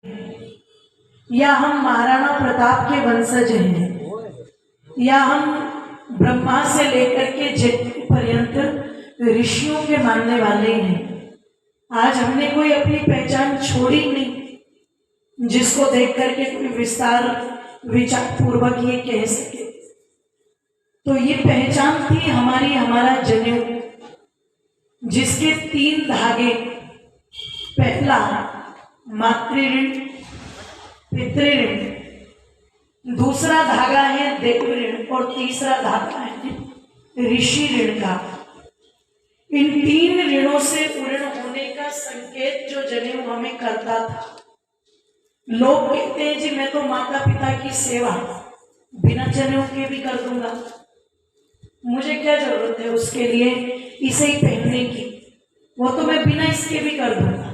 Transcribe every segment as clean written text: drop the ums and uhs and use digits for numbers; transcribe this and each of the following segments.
या हम महाराणा प्रताप के वंशज हैं, या हम ब्रह्मा से लेकर के जैन पर्यंत ऋषियों के मानने वाले हैं। आज हमने कोई अपनी पहचान छोड़ी नहीं जिसको देख करके कोई विस्तार विचार पूर्वक ये कह सके। तो ये पहचान थी हमारी, हमारा जनेऊ, जिसके 3 धागे। पहला मातृ ऋण, पितृ ऋण, दूसरा धागा है देव ऋण और तीसरा धागा है ऋषि ऋण का। इन 3 ऋणों से पूर्ण होने का संकेत जो जनेऊ हमें करता था। लोग कहते हैं जी मैं तो माता पिता की सेवा बिना जनेऊ के भी कर दूंगा, मुझे क्या जरूरत है उसके लिए इसे ही पहनने की, वो तो मैं बिना इसके भी कर दूंगा।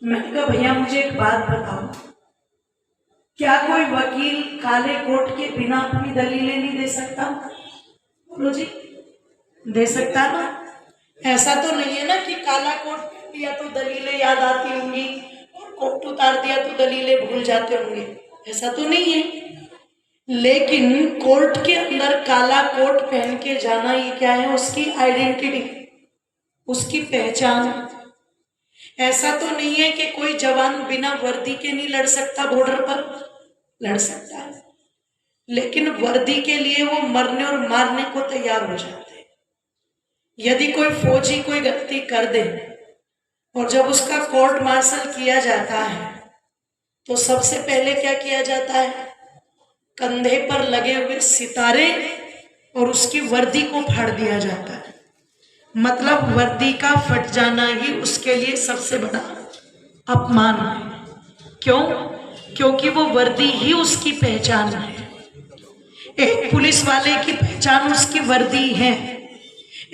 मैंने कहा भैया मुझे एक बात बताओ, क्या कोई वकील काले कोट के बिना अपनी दलीलें नहीं दे सकता? बोलो जी, दे सकता ना? ऐसा तो नहीं है ना कि काला कोट पहन दिया तो दलीलें याद आती होंगी और कोट उतार दिया तो दलीलें भूल जाते होंगे, ऐसा तो नहीं है। लेकिन कोर्ट के अंदर काला कोट पहन के जाना ये क्या है? उसकी आइडेंटिटी, उसकी पहचान। ऐसा तो नहीं है कि कोई जवान बिना वर्दी के नहीं लड़ सकता, बॉर्डर पर लड़ सकता है, लेकिन वर्दी के लिए वो मरने और मारने को तैयार हो जाते हैं। यदि कोई फौजी कोई गलती कर दे और जब उसका कोर्ट मार्शल किया जाता है तो सबसे पहले क्या किया जाता है? कंधे पर लगे हुए सितारे और उसकी वर्दी को फाड़ दिया जाता है। मतलब वर्दी का फट जाना ही उसके लिए सबसे बड़ा अपमान है। क्यों? क्योंकि वो वर्दी ही उसकी पहचान है। एक पुलिस वाले की पहचान उसकी वर्दी है।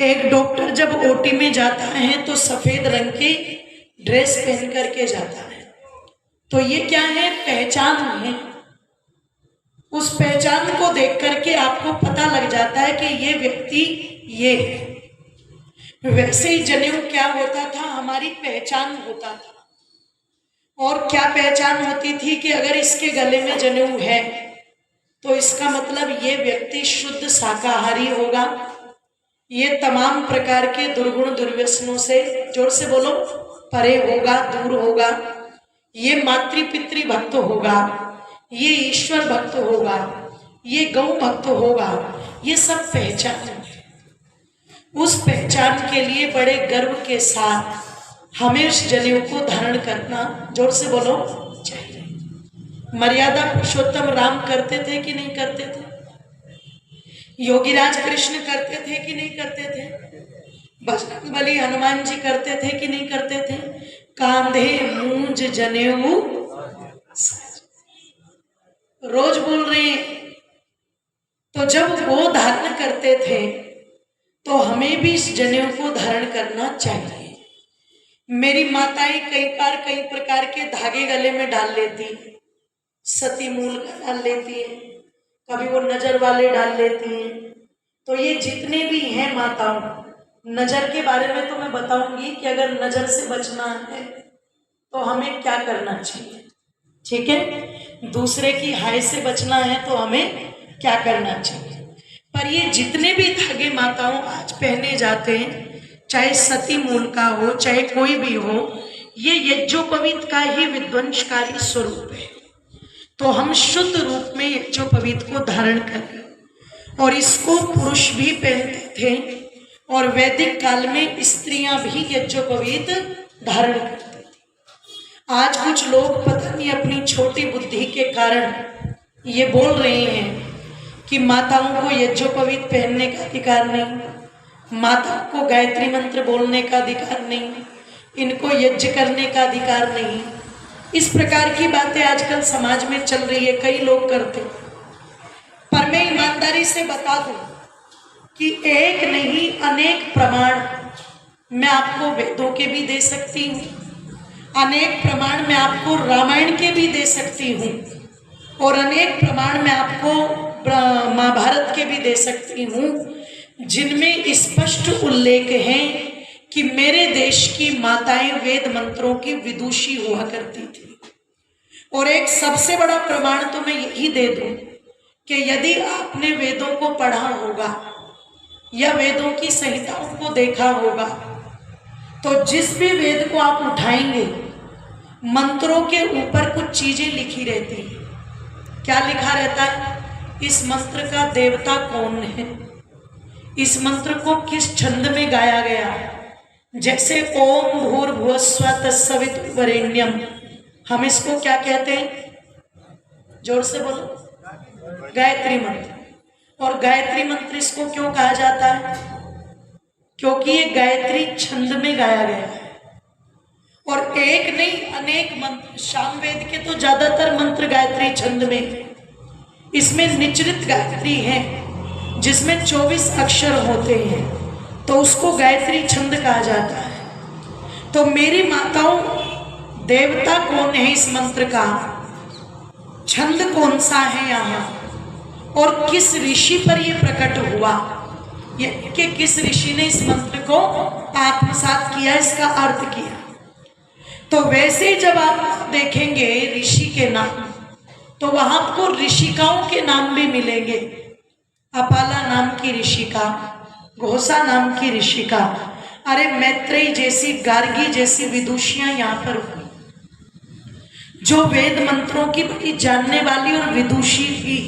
एक डॉक्टर जब ओटी में जाता है तो सफेद रंग की ड्रेस पहन करके जाता है। तो ये क्या है? पहचान है। उस पहचान को देख करके आपको पता लग जाता है कि ये व्यक्ति ये है। वैसे ही जनेऊ क्या होता था? हमारी पहचान होता था। और क्या पहचान होती थी कि अगर इसके गले में जनेऊ है तो इसका मतलब ये व्यक्ति शुद्ध शाकाहारी होगा, ये तमाम प्रकार के दुर्गुण दुर्व्यसनों से, जोर से बोलो, परे होगा, दूर होगा, ये मातृ पितृ भक्त होगा, ये ईश्वर भक्त होगा, ये गौ भक्त होगा। ये सब पहचान है। उस पहचान के लिए बड़े गर्व के साथ हमें उस जनेऊ को धारण करना, जोर से बोलो, चाहिए। मर्यादा पुरुषोत्तम राम करते थे कि नहीं करते थे? योगीराज कृष्ण करते थे कि नहीं करते थे? बजरंग बली हनुमान जी करते थे कि नहीं करते थे? कांधे मूंज जनेऊ रोज बोल रहे हैं। तो जब वो धारण करते थे तो हमें भी इस जनेऊ को धारण करना चाहिए। मेरी माताएं कई बार कई प्रकार के धागे गले में डाल लेती, सती मूल का डाल लेती है, कभी वो नजर वाले डाल लेती हैं। तो ये जितने भी हैं माताओं, नजर के बारे में तो मैं बताऊंगी कि अगर नजर से बचना है तो हमें क्या करना चाहिए, ठीक है? दूसरे की हाय से बचना है तो हमें क्या करना चाहिए। पर ये जितने भी धागे माताओं आज पहने जाते हैं, चाहे सती मूल का हो चाहे कोई भी हो, ये यज्ञोपवीत का ही विध्वंसकारी स्वरूप है। तो हम शुद्ध रूप में यज्ञोपवीत को धारण करें। और इसको पुरुष भी पहनते थे और वैदिक काल में स्त्रियां भी यज्ञोपवीत धारण करती थी। आज कुछ लोग पता नहीं अपनी छोटी बुद्धि के कारण ये बोल रहे हैं कि माताओं को यज्ञोपवीत पहनने का अधिकार नहीं, माताओं को गायत्री मंत्र बोलने का अधिकार नहीं, इनको यज्ञ करने का अधिकार नहीं। इस प्रकार की बातें आजकल समाज में चल रही है, कई लोग करते। पर मैं ईमानदारी से बता दूं कि एक नहीं अनेक प्रमाण मैं आपको वेदों के भी दे सकती हूँ, अनेक प्रमाण मैं आपको रामायण के भी दे सकती हूँ, और अनेक प्रमाण मैं आपको महाभारत के भी दे सकती हूँ, जिनमें स्पष्ट उल्लेख है कि मेरे देश की माताएं वेद मंत्रों की विदुषी हुआ करती थी। और एक सबसे बड़ा प्रमाण तो मैं यही दे दूं कि यदि आपने वेदों को पढ़ा होगा या वेदों की संहिताओं को देखा होगा, तो जिस भी वेद को आप उठाएंगे मंत्रों के ऊपर कुछ चीजें लिखी रहती हैं। क्या लिखा रहता है? इस मंत्र का देवता कौन है, इस मंत्र को किस छंद में गाया गया। जैसे ओम भूर्भुवस्सुवः तत्सवितुर्वरेण्यम, हम इसको क्या कहते हैं? जोर से बोलो। गायत्री मंत्र। और गायत्री मंत्र इसको क्यों कहा जाता है? क्योंकि ये गायत्री छंद में गाया गया है। और एक नहीं अनेक मंत्र, सामवेद के तो ज्यादातर मंत्र गायत्री छंद में, इसमें निचरित गायत्री है जिसमें 24 अक्षर होते हैं, तो उसको गायत्री छंद कहा जाता है। तो मेरी माताओं, देवता कौन है इस मंत्र का, छंद कौन सा है यहाँ, और किस ऋषि पर यह प्रकट हुआ, ये कि किस ऋषि ने इस मंत्र को आत्मसात किया, इसका अर्थ किया। तो वैसे जब आप देखेंगे ऋषि के नाम, तो वहां आपको ऋषिकाओं के नाम भी मिलेंगे। अपाला नाम की ऋषिका, घोषा नाम की ऋषिका, अरे मैत्रेयी जैसी, गार्गी जैसी विदुषियां यहाँ पर हुई, जो वेद मंत्रों की बड़ी जानने वाली और विदुषी थी।